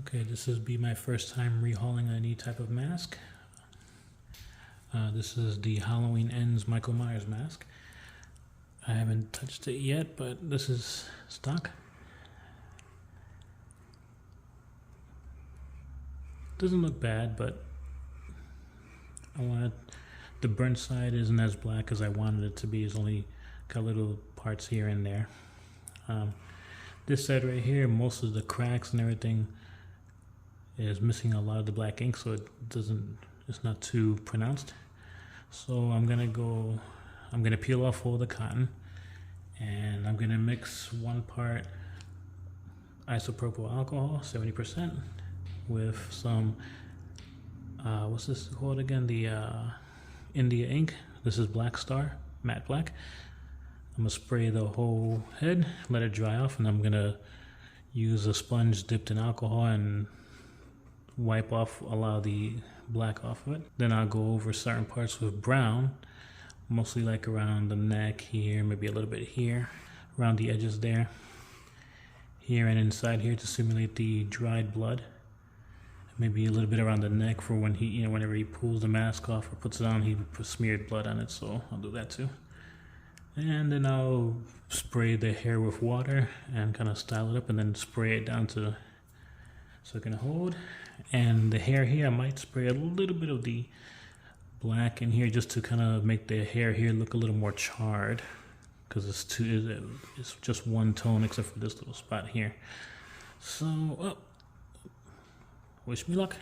Okay, this will be my first time rehauling any type of mask. This is the Halloween Ends Michael Myers mask. I haven't touched it yet, but this is stock. Doesn't look bad, but the burnt side isn't as black as I wanted it to be. It's only got little parts here and there. This side right here, most of the cracks and everything is missing a lot of the black ink, so it's not too pronounced. So I'm gonna peel off all the cotton, and I'm gonna mix 1 part isopropyl alcohol, 70%, with some what's this called again? The India ink. This is Black Star matte black. I'm gonna spray the whole head, let it dry off, and I'm gonna use a sponge dipped in alcohol and wipe off a lot of the black off of it. Then I'll go over certain parts with brown, mostly like around the neck here, maybe a little bit here, around the edges there, here and inside here to simulate the dried blood. Maybe a little bit around the neck for when he, whenever he pulls the mask off or puts it on, he smeared blood on it, so I'll do that too. And then I'll spray the hair with water and kind of style it up, and then spray it down so it can hold. And the hair here, I might spray a little bit of the black in here just to kind of make the hair here look a little more charred, because it's just one tone except for this little spot here. So, wish me luck.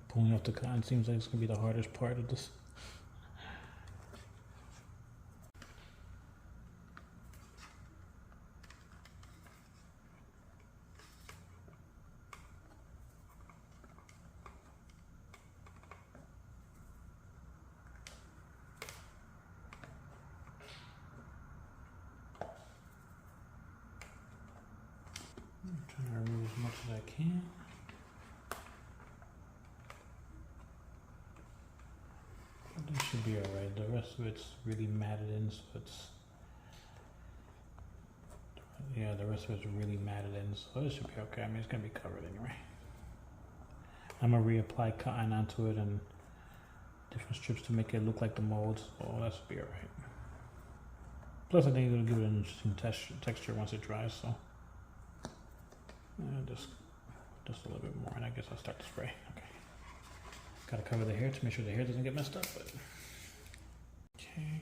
Pulling off the cotton seems like it's going to be the hardest part of this. I'm trying to remove as much as I can. This should be alright. The rest of it's really matted in, so the rest of it's really matted in, so this should be okay. I mean, it's gonna be covered anyway. I'm gonna reapply cotton onto it and different strips to make it look like the molds, so that should be alright. Plus, I think it'll give it an interesting texture once it dries, so just a little bit more, and I guess I'll start to spray. Okay. Gotta cover the hair to make sure the hair doesn't get messed up, but okay.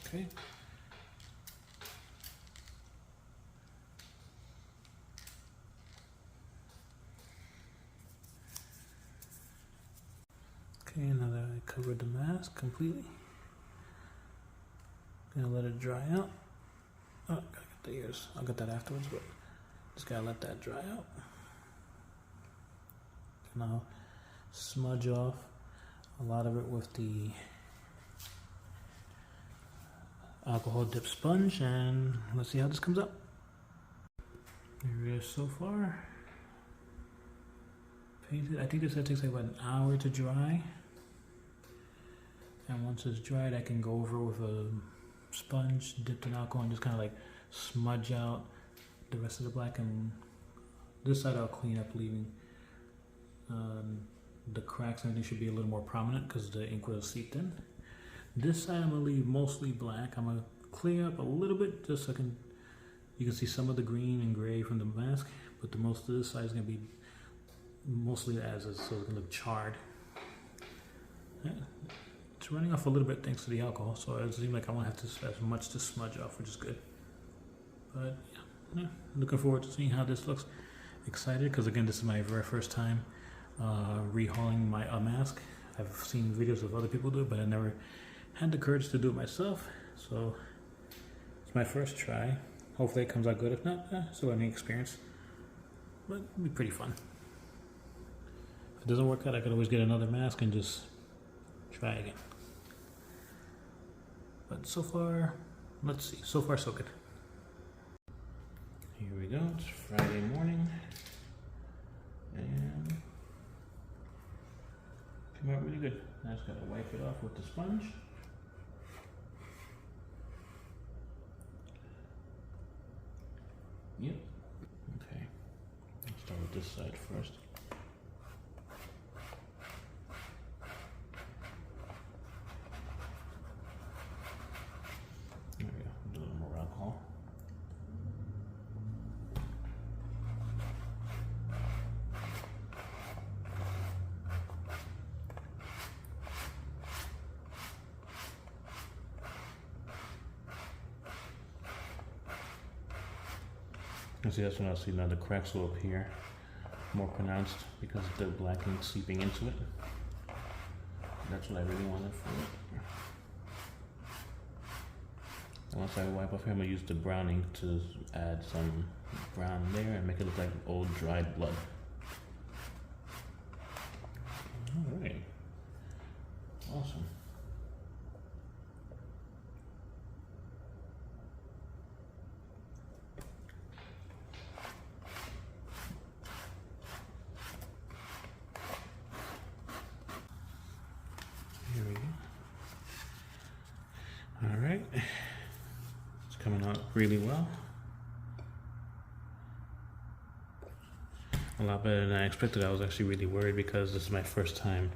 Okay. Okay, now that I covered the mask completely, gonna let it dry out. Oh, gotta get the ears. I'll get that afterwards, but just gotta let that dry out. And I'll smudge off a lot of it with the alcohol dip sponge, and let's see how this comes out. Here it is so far. Painted. I think this takes like about an hour to dry. And once it's dried, I can go over with a sponge dipped in alcohol and just kind of like smudge out the rest of the black. And this side I'll clean up, leaving the cracks and everything should be a little more prominent because the ink was seeped in. This side I'm gonna leave mostly black. I'm gonna clear up a little bit just so you can see some of the green and gray from the mask, but the most of this side is gonna be mostly as is, so it's gonna look charred. Yeah. It's running off a little bit thanks to the alcohol, so it seems like I won't have as much to smudge off, which is good. But yeah, looking forward to seeing how this looks. Excited because again, this is my very first time rehauling my mask. I've seen videos of other people do it, but I never had the courage to do it myself. So it's my first try. Hopefully it comes out good. If not, it's a learning experience. But it'll be pretty fun. If it doesn't work out, I could always get another mask and just try again. But so far, let's see. So far, so good. Here we go. It's Friday morning. And came out really good. I just gotta wipe it off with the sponge. Yep. Okay. Let's start with this side first. There we go. Do a little more alcohol. And see, that's when I see now the cracks will appear more pronounced because of the black ink seeping into it. That's what I really wanted for it. And once I wipe off here, I'm gonna use the brown ink to add some brown there and make it look like old dried blood. All right, awesome. Here we go. All right, it's coming out really well. A lot better than I expected. I was actually really worried because this is my first time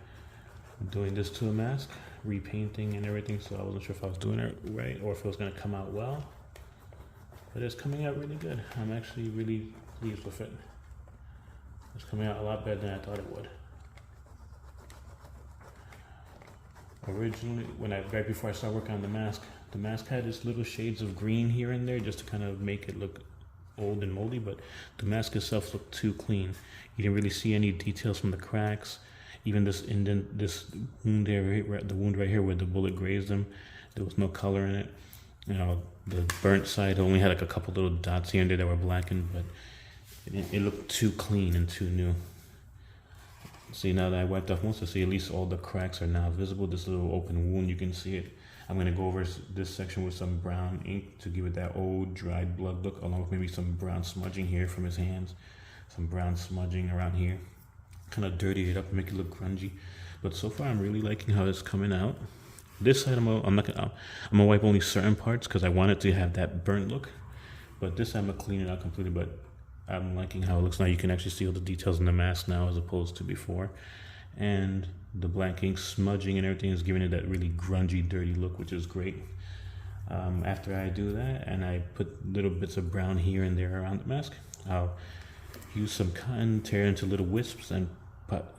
doing this to a mask, repainting and everything, so I wasn't sure if I was doing it right or if it was going to come out well. But it's coming out really good. I'm actually really pleased with it. It's coming out a lot better than I thought it would. Originally, right before I started working on the mask had this little shades of green here and there just to kind of make it look old and moldy, but the mask itself looked too clean. You didn't really see any details from the cracks. Even this indent, this wound there, the wound right here where the bullet grazed him, there was no color in it. You know, the burnt side only had like a couple little dots here and there that were blackened, but it looked too clean and too new. See, now that I wiped off most of it, see at least all the cracks are now visible. This little open wound, you can see it. I'm gonna go over this section with some brown ink to give it that old dried blood look, along with maybe some brown smudging here from his hands, some brown smudging around here. Kind of dirty it up and make it look grungy. But so far, I'm really liking how it's coming out. This side, I'm gonna wipe only certain parts because I want it to have that burnt look. But this side, I'm gonna clean it out completely. But I'm liking how it looks now. You can actually see all the details in the mask now as opposed to before. And the black ink smudging and everything is giving it that really grungy, dirty look, which is great. After I do that, and I put little bits of brown here and there around the mask, I'll use some cotton, tear it into little wisps, and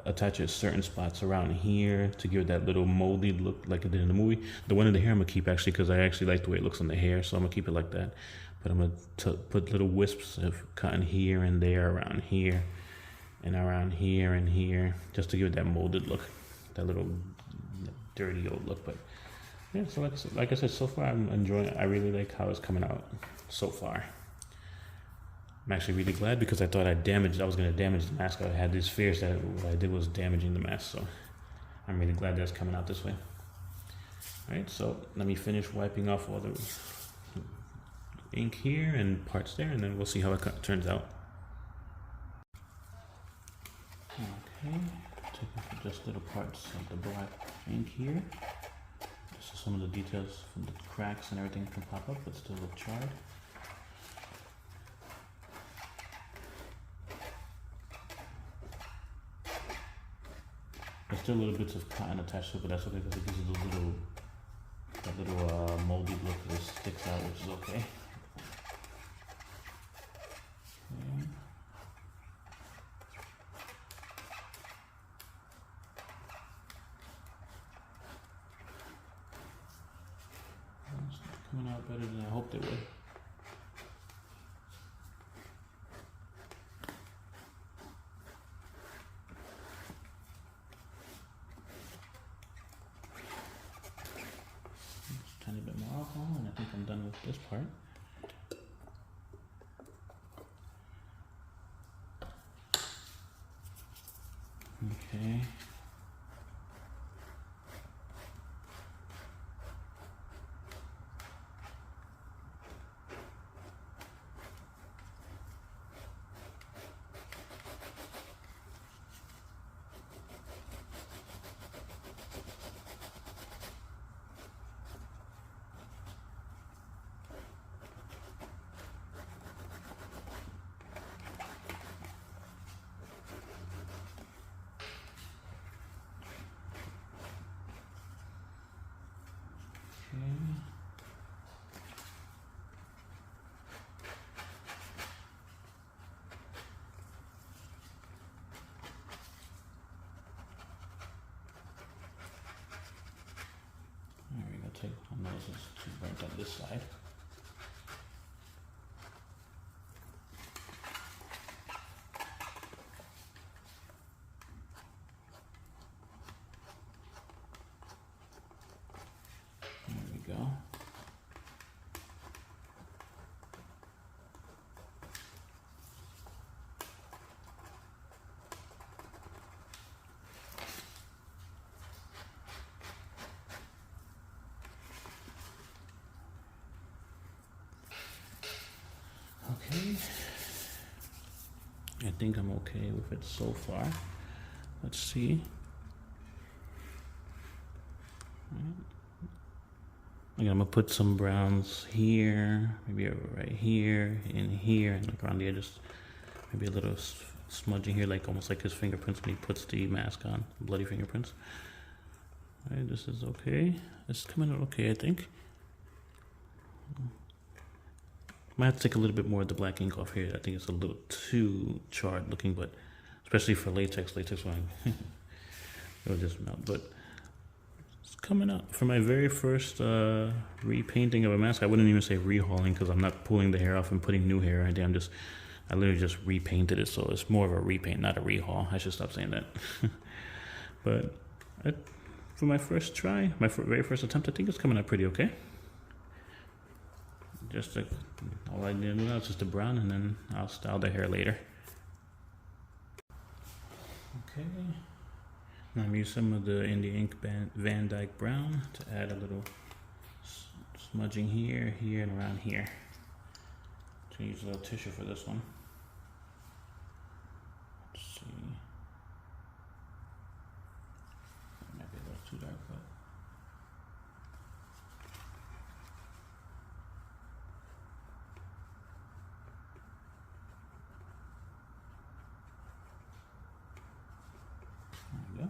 attach it at certain spots around here to give it that little moldy look like it did in the movie. The one in the hair I'm gonna keep actually because I actually like the way it looks on the hair, so I'm gonna keep it like that. But I'm gonna put little wisps of cotton here and there, around here, and around here and here, just to give it that molded look, that little dirty old look. But yeah, so like I said, so far I'm enjoying it. I really like how it's coming out so far. I'm actually really glad because I thought I was going to damage the mask. I had these fears that what I did was damaging the mask, so I'm really glad that it's coming out this way. Alright, so let me finish wiping off all the ink here and parts there, and then we'll see how it turns out. Okay, taking just little parts of the black ink here. Just so some of the details from the cracks and everything can pop up, but still look charred. There's still little bits of cotton attached to it, but that's okay because it gives it that little moldy look that sticks out, which is okay. It's coming out better than I hoped it would. Tiny bit more alcohol, and I think I'm done with this part. Okay. There we go. I know this is too burnt on this side. There we go. Okay, I think I'm okay with it so far. Let's see. Again, I'm gonna put some browns here, maybe right here, in here, and like around the edges. Maybe a little smudging here, like almost like his fingerprints when he puts the mask on, bloody fingerprints. All right, this is okay. It's coming out okay, I think. Might have to take a little bit more of the black ink off here. I think it's a little too charred looking, but especially for latex one, it'll just melt. But it's coming out. For my very first repainting of a mask, I wouldn't even say rehauling because I'm not pulling the hair off and putting new hair. I literally just repainted it, so it's more of a repaint, not a rehaul. I should stop saying that. But for my first try, my very first attempt, I think it's coming out pretty okay. All I need to do now is just a brown, and then I'll style the hair later. Okay, now I'm using some of the India Ink Van Dyke Brown to add a little smudging here, and around here. So use a little tissue for this one. Let's see. It might be a little too dark, but. There we go.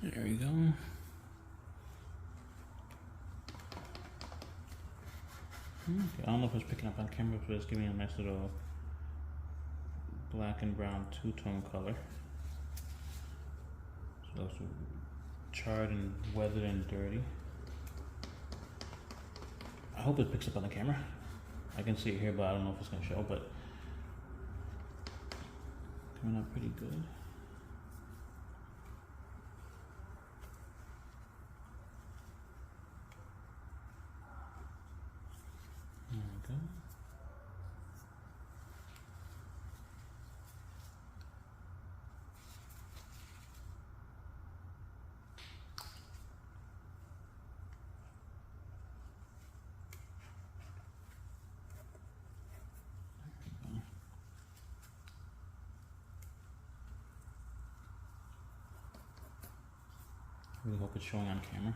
There we go. Okay, I don't know if it's picking up on camera, but it's giving me a nice little black and brown two-tone color. So it's charred and weathered and dirty. I hope it picks up on the camera. I can see it here, but I don't know if it's gonna show, but coming out pretty good. There we go. Really hope it's showing on camera.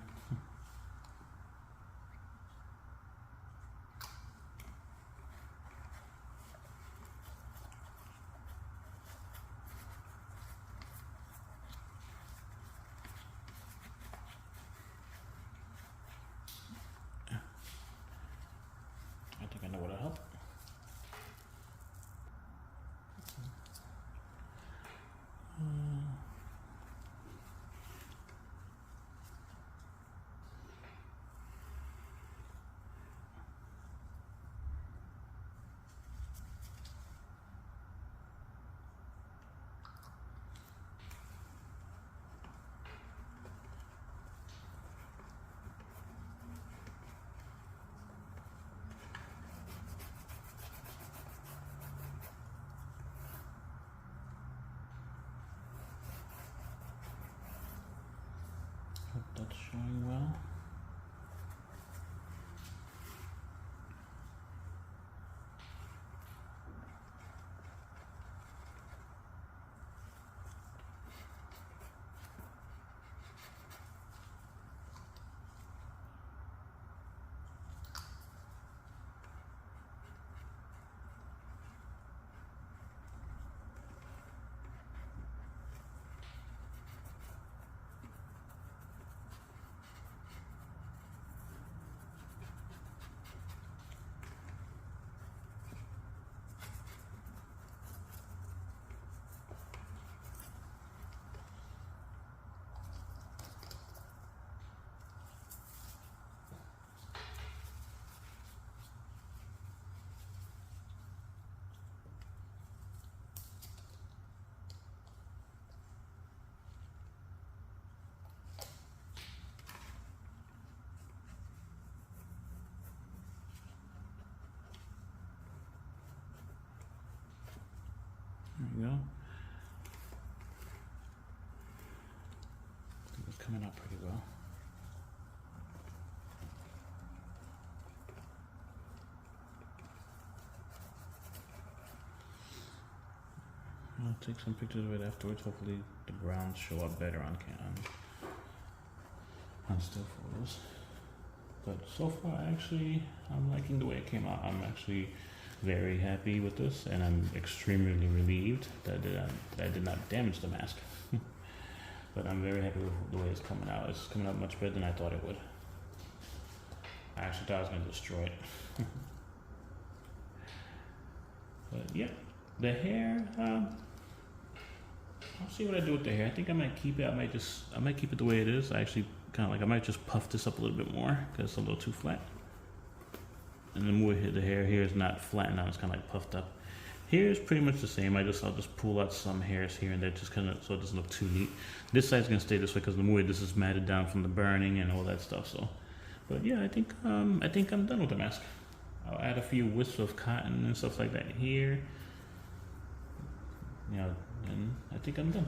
I think I know what'll help. Hope that's showing well. There we go. I think it's coming out pretty well. I'll take some pictures of it afterwards. Hopefully the browns show up better on still photos. But so far, actually, I'm liking the way it came out. I'm actually very happy with this, and I'm extremely relieved that I did not damage the mask. But I'm very happy with the way it's coming out. It's coming out much better than I thought it would. I actually thought I was going to destroy it. But yeah, the hair, I'll see what I do with the hair. I think I might keep it. I might keep it the way it is. I actually I might just puff this up a little bit more because it's a little too flat. And the more the hair here is not flattened out, it's kind of like puffed up. Here is pretty much the same. I'll just pull out some hairs here and there, just kind of so it doesn't look too neat. This side's gonna stay this way because the more this is matted down from the burning and all that stuff. So, but yeah, I think I'm done with the mask. I'll add a few wisps of cotton and stuff like that here. And I think I'm done.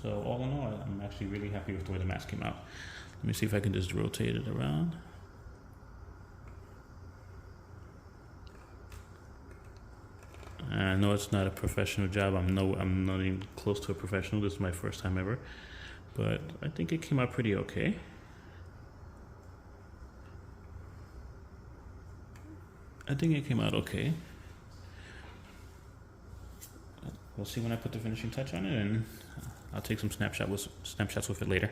So all in all, I'm actually really happy with the way the mask came out. Let me see if I can just rotate it around. I know it's not a professional job. I'm not even close to a professional. This is my first time ever, but I think it came out pretty okay. We'll see when I put the finishing touch on it, and I'll take some snapshots with it later.